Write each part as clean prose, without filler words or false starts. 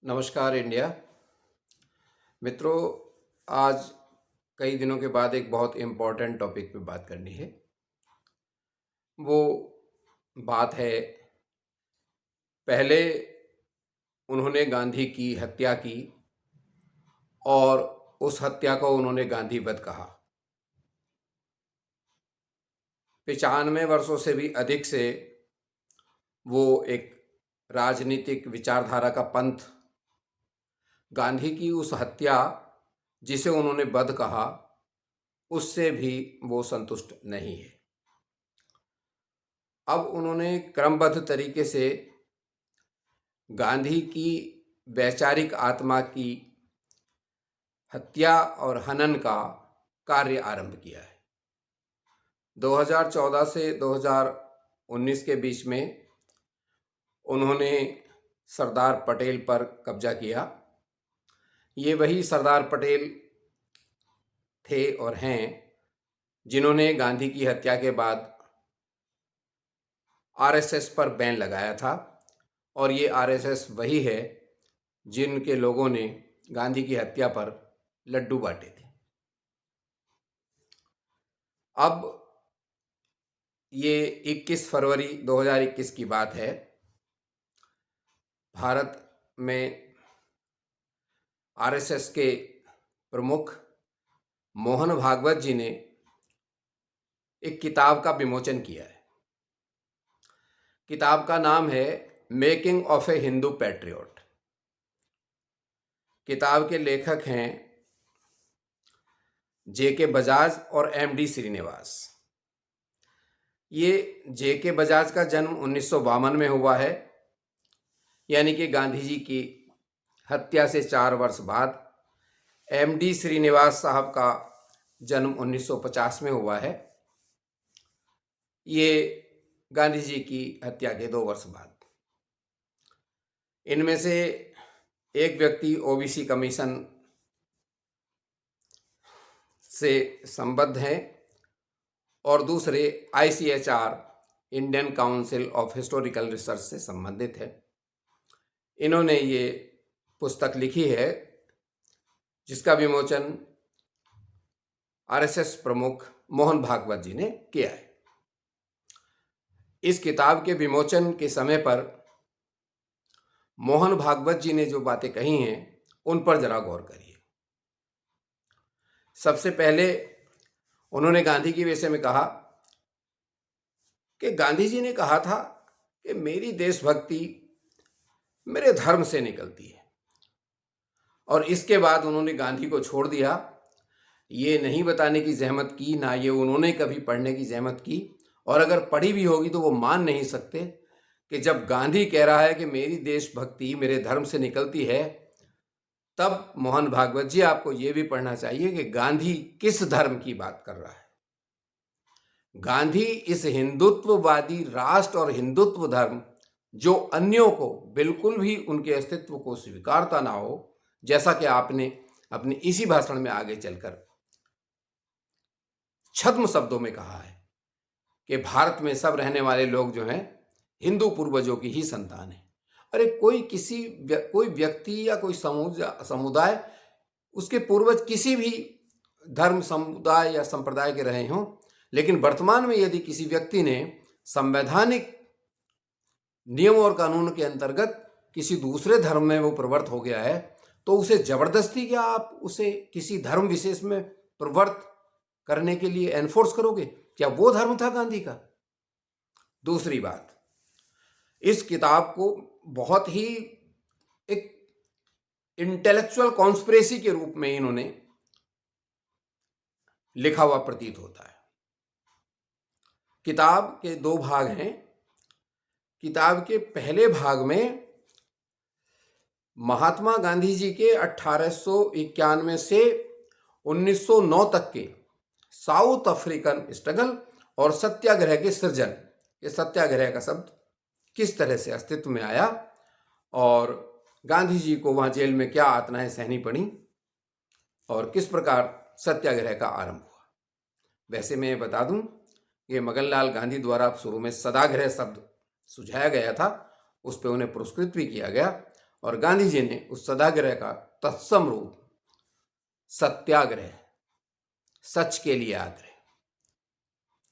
नमस्कार इंडिया। मित्रों, आज कई दिनों के बाद एक बहुत इम्पोर्टेंट टॉपिक पे बात करनी है। वो बात है, पहले उन्होंने गांधी की हत्या की और उस हत्या को उन्होंने गांधी वध कहा। 95 वर्षों से भी अधिक से वो एक राजनीतिक विचारधारा का पंथ, गांधी की उस हत्या जिसे उन्होंने वध कहा, उससे भी वो संतुष्ट नहीं है। अब उन्होंने क्रमबद्ध तरीके से गांधी की वैचारिक आत्मा की हत्या और हनन का कार्य आरंभ किया है। 2014 से 2019 के बीच में उन्होंने सरदार पटेल पर कब्जा किया। ये वही सरदार पटेल थे और हैं जिन्होंने गांधी की हत्या के बाद आरएसएस पर बैन लगाया था, और ये आरएसएस वही है जिनके लोगों ने गांधी की हत्या पर लड्डू बांटे थे। अब ये 21 फरवरी 2021 की बात है। भारत में आरएसएस के प्रमुख मोहन भागवत जी ने एक किताब का विमोचन किया है। किताब का नाम है making of A Hindu patriot. किताब के लेखक हैं जेके बजाज और एमडी श्रीनिवास। ये जेके बजाज का जन्म 1952 में हुआ है, यानी कि गांधी जी की हत्या से 4 वर्ष बाद। एमडी श्रीनिवास साहब का जन्म 1950 में हुआ है, ये गांधी जी की हत्या के 2 वर्ष बाद। इनमें से एक व्यक्ति ओबीसी कमीशन से संबद्ध हैं और दूसरे ICHR, Indian council of historical research से संबंधित है। इन्होंने ये पुस्तक लिखी है जिसका विमोचन आरएसएस प्रमुख मोहन भागवत जी ने किया है। इस किताब के विमोचन के समय पर मोहन भागवत जी ने जो बातें कही हैं उन पर जरा गौर करिए। सबसे पहले उन्होंने गांधी के विषय में कहा कि गांधी जी ने कहा था कि मेरी देशभक्ति मेरे धर्म से निकलती है, और इसके बाद उन्होंने गांधी को छोड़ दिया। ये नहीं बताने की जहमत की, ना ये उन्होंने कभी पढ़ने की जहमत की, और अगर पढ़ी भी होगी तो वो मान नहीं सकते कि जब गांधी कह रहा है कि मेरी देशभक्ति मेरे धर्म से निकलती है, तब मोहन भागवत जी आपको ये भी पढ़ना चाहिए कि गांधी किस धर्म की बात कर रहा है। गांधी इस हिंदुत्ववादी राष्ट्र और हिंदुत्व धर्म, जो अन्यों को बिल्कुल भी उनके अस्तित्व को स्वीकारता ना हो, जैसा कि आपने अपने इसी भाषण में आगे चलकर छद्म शब्दों में कहा है कि भारत में सब रहने वाले लोग जो हैं हिंदू पूर्वजों की ही संतान है। अरे कोई व्यक्ति या कोई समुदाय, उसके पूर्वज किसी भी धर्म, समुदाय या संप्रदाय के रहे हों, लेकिन वर्तमान में यदि किसी व्यक्ति ने संवैधानिक नियम और कानून के अंतर्गत किसी दूसरे धर्म में वो प्रवृत्त हो गया है, तो उसे जबरदस्ती क्या आप उसे किसी धर्म विशेष में प्रवृत्त करने के लिए एनफोर्स करोगे? क्या वो धर्म था गांधी का? दूसरी बात, इस किताब को बहुत ही एक इंटेलेक्चुअल कॉन्स्पिरेसी के रूप में इन्होंने लिखा हुआ प्रतीत होता है। किताब के 2 भाग हैं। किताब के पहले भाग में महात्मा गांधी जी के 1891 से 1909 तक के साउथ अफ्रीकन स्ट्रगल और सत्याग्रह के सृजन, ये सत्याग्रह का शब्द किस तरह से अस्तित्व में आया और गांधी जी को वहाँ जेल में क्या यातनाएं सहनी पड़ी और किस प्रकार सत्याग्रह का आरंभ हुआ। वैसे मैं बता दूं कि मगनलाल गांधी द्वारा शुरू में सदाग्रह शब्द सुझाया गया था, उस पर उन्हें पुरस्कृत भी किया गया, और गांधी जी ने उस सत्याग्रह का तत्सम रूप सत्याग्रह, सच के लिए आग्रह,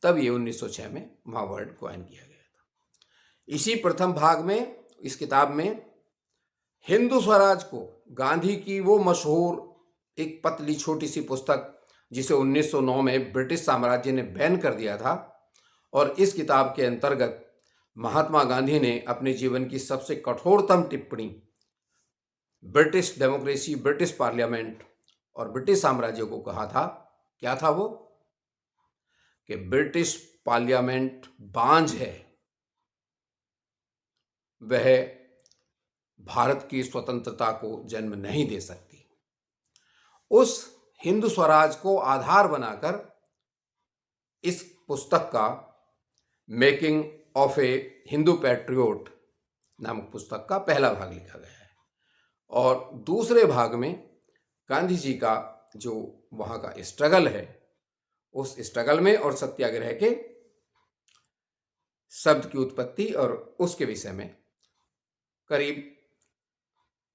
तब ये 1906 में वहाँ वर्ड कॉइन किया गया था। इसी प्रथम भाग में, इस किताब में, हिंदू स्वराज को गांधी की वो मशहूर एक पतली छोटी सी पुस्तक जिसे 1909 में ब्रिटिश साम्राज्य ने बैन कर दिया था, और इस किताब के अंतर्गत महात्मा गांधी ने अपने जीवन की सबसे कठोरतम टिप्पणी ब्रिटिश डेमोक्रेसी, ब्रिटिश पार्लियामेंट और ब्रिटिश साम्राज्य को कहा था। क्या था वो? कि ब्रिटिश पार्लियामेंट बांझ है, वह भारत की स्वतंत्रता को जन्म नहीं दे सकती। उस हिंदू स्वराज को आधार बनाकर इस पुस्तक का making of A Hindu patriot नामक पुस्तक का पहला भाग लिखा गया है, और दूसरे भाग में गांधी जी का जो वहाँ का स्ट्रगल है, उस स्ट्रगल में और सत्याग्रह के शब्द की उत्पत्ति और उसके विषय में करीब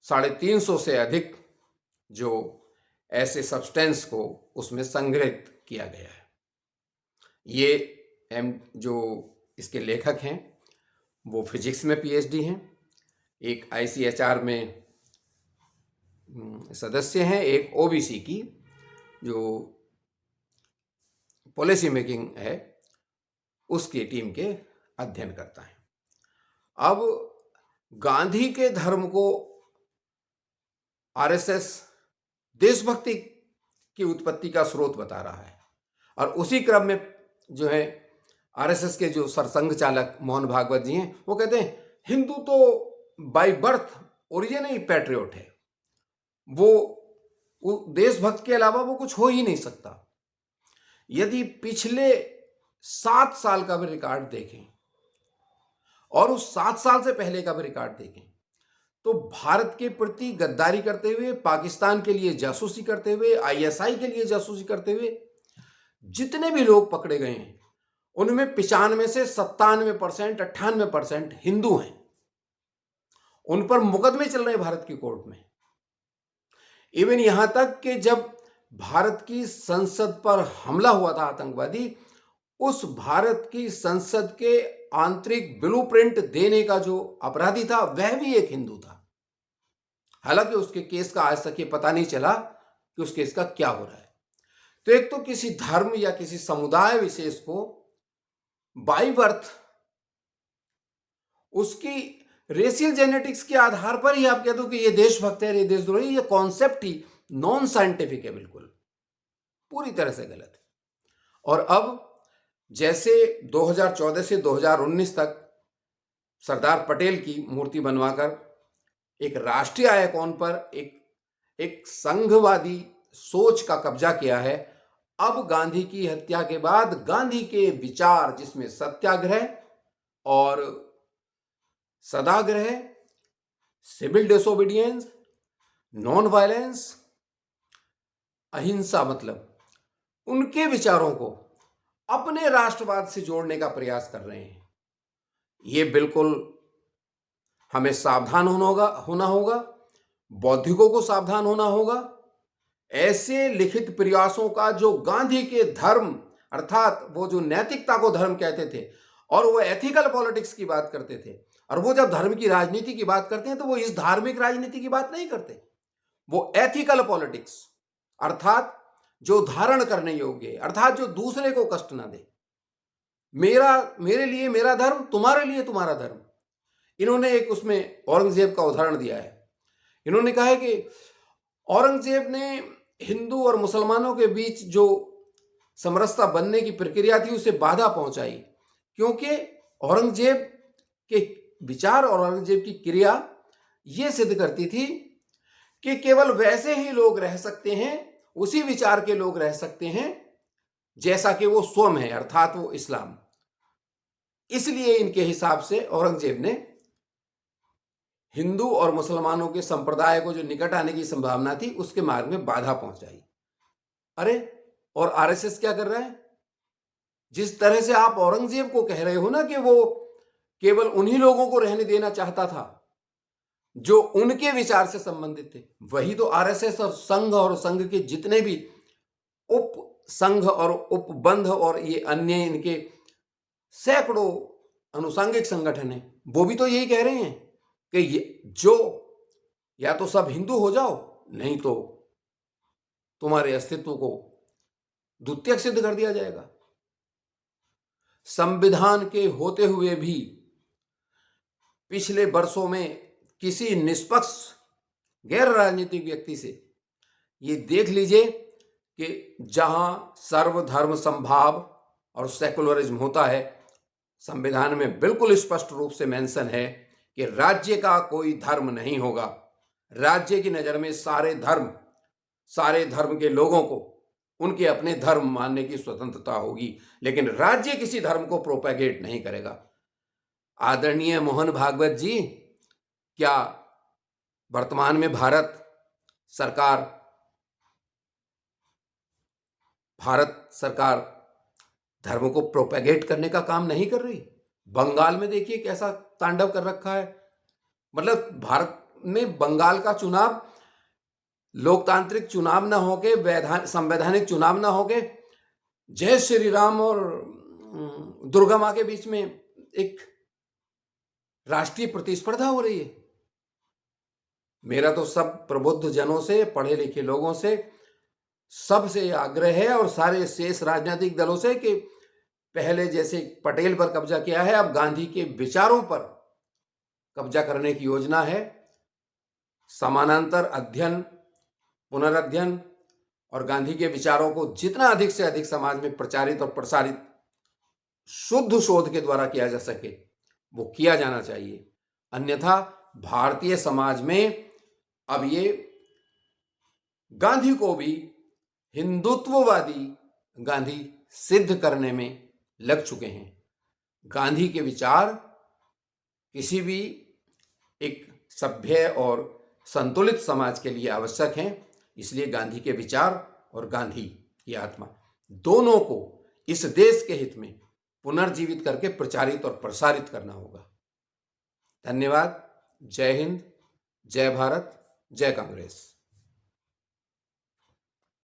350 से अधिक जो ऐसे सब्सटेंस को उसमें संग्रहित किया गया है। ये जो इसके लेखक हैं वो फिजिक्स में पीएचडी हैं, एक आईसीएचआर में सदस्य हैं, एक ओबीसी की जो पॉलिसी मेकिंग है उसकी टीम के अध्ययन करता है। अब गांधी के धर्म को आरएसएस देशभक्ति की उत्पत्ति का स्रोत बता रहा है, और उसी क्रम में जो है आरएसएस के जो सरसंघ चालक मोहन भागवत जी हैं, वो कहते हैं हिंदू तो by birth origin he patriot है, वो देशभक्त के अलावा वो कुछ हो ही नहीं सकता। यदि पिछले 7 साल का भी रिकॉर्ड देखें और उस 7 साल से पहले का भी रिकॉर्ड देखें, तो भारत के प्रति गद्दारी करते हुए, पाकिस्तान के लिए जासूसी करते हुए, आईएसआई के लिए जासूसी करते हुए जितने भी लोग पकड़े गए हैं, उनमें 95 से 97%, 98% हिंदू हैं। उन पर मुकदमे चल रहे हैं भारत की कोर्ट में। इवन यहां तक कि जब भारत की संसद पर हमला हुआ था आतंकवादी, उस भारत की संसद के आंतरिक ब्लूप्रिंट देने का जो अपराधी था वह भी एक हिंदू था। हालांकि उसके केस का आज तक ये पता नहीं चला कि उस केस का क्या हो रहा है। तो एक तो किसी धर्म या किसी समुदाय विशेष को बाय बर्थ उसकी रेशियल जेनेटिक्स के आधार पर ही आप कह दो कि ये देशभक्त है, ये देशद्रोही, ये कॉन्सेप्ट ही नॉन साइंटिफिक है, बिल्कुल पूरी तरह से गलत है। और अब जैसे 2014 से 2019 तक सरदार पटेल की मूर्ति बनवाकर एक राष्ट्रीय आइकॉन पर एक संघवादी सोच का कब्जा किया है, अब गांधी की हत्या के बाद गांधी के विचार, जिसमें सत्याग्रह और सदाग्रह, सिविल डिसोबीडियंस, नॉन वायलेंस, अहिंसा, मतलब उनके विचारों को अपने राष्ट्रवाद से जोड़ने का प्रयास कर रहे हैं। ये बिल्कुल हमें सावधान होना होगा, बौद्धिकों को सावधान होना होगा। ऐसे लिखित प्रयासों का जो गांधी के धर्म, अर्थात वो जो नैतिकता को धर्म कहते थे और वो एथिकल पॉलिटिक्स की बात करते थे, और वो जब धर्म की राजनीति की बात करते हैं तो वो इस धार्मिक राजनीति की बात नहीं करते, वो एथिकल पॉलिटिक्स, अर्थात जो धारण करने योग्य है, अर्थात जो दूसरे को कष्ट ना दे। मेरे लिए मेरा धर्म, तुम्हारे लिए तुम्हारा धर्म। इन्होंने एक उसमें औरंगजेब का उदाहरण दिया है। इन्होंने कहा है कि औरंगजेब ने हिंदू और मुसलमानों के बीच जो समरसता बनने की प्रक्रिया थी उसे बाधा पहुंचाई, क्योंकि औरंगजेब के विचार और औरंगजेब की क्रिया यह सिद्ध करती थी कि केवल वैसे ही लोग रह सकते हैं, उसी विचार के लोग रह सकते हैं जैसा कि वो स्वयं है, अर्थात वो इस्लाम। इसलिए इनके हिसाब से औरंगजेब ने हिंदू और मुसलमानों के संप्रदाय को जो निकट आने की संभावना थी उसके मार्ग में बाधा पहुंचाई। अरे, और आरएसएस क्या कर रहा है? जिस तरह से आप औरंगजेब को कह रहे हो ना कि वो केवल उन्हीं लोगों को रहने देना चाहता था जो उनके विचार से संबंधित थे। वही तो आरएसएस और संघ के जितने भी उप संघ और उपबंध और ये अन्य इनके सैकड़ों अनुसांगिक संगठन है, वो भी तो यही कह रहे हैं कि ये जो या तो सब हिंदू हो जाओ, नहीं तो तुम्हारे अस्तित्व को द्वितीयक सिद्ध कर दिया जाएगा। संविधान के होते हुए भी पिछले वर्षों में किसी निष्पक्ष गैर राजनीतिक व्यक्ति से ये देख लीजिए कि जहां सर्वधर्म समभाव और सेकुलरिज्म होता है, संविधान में बिल्कुल स्पष्ट रूप से मेंशन है कि राज्य का कोई धर्म नहीं होगा। राज्य की नजर में सारे धर्म के लोगों को उनके अपने धर्म मानने की स्वतंत्रता होगी, लेकिन राज्य किसी धर्म को प्रोपेगेट नहीं करेगा। आदरणीय मोहन भागवत जी, क्या वर्तमान में भारत सरकार धर्म को प्रोपेगेट करने का काम नहीं कर रही? बंगाल में देखिए कैसा तांडव कर रखा है। मतलब भारत में बंगाल का चुनाव लोकतांत्रिक चुनाव ना होके, संवैधानिक चुनाव ना होके, जय श्री राम और दुर्गा मां के बीच में एक राष्ट्रीय प्रतिस्पर्धा हो रही है। मेरा तो सब प्रबुद्ध जनों से, पढ़े लिखे लोगों से, सबसे आग्रह है और सारे शेष राजनीतिक दलों से कि पहले जैसे पटेल पर कब्जा किया है, अब गांधी के विचारों पर कब्जा करने की योजना है। समानांतर अध्ययन, पुनरअध्ययन और गांधी के विचारों को जितना अधिक से अधिक समाज में प्रचारित और प्रसारित शुद्ध शोध के द्वारा किया जा सके वो किया जाना चाहिए। अन्यथा भारतीय समाज में अब ये गांधी को भी हिंदुत्ववादी गांधी सिद्ध करने में लग चुके हैं। गांधी के विचार किसी भी एक सभ्य और संतुलित समाज के लिए आवश्यक हैं। इसलिए गांधी के विचार और गांधी की आत्मा दोनों को इस देश के हित में पुनर्जीवित करके प्रचारित और प्रसारित करना होगा। धन्यवाद। जय हिंद, जय भारत, जय कांग्रेस।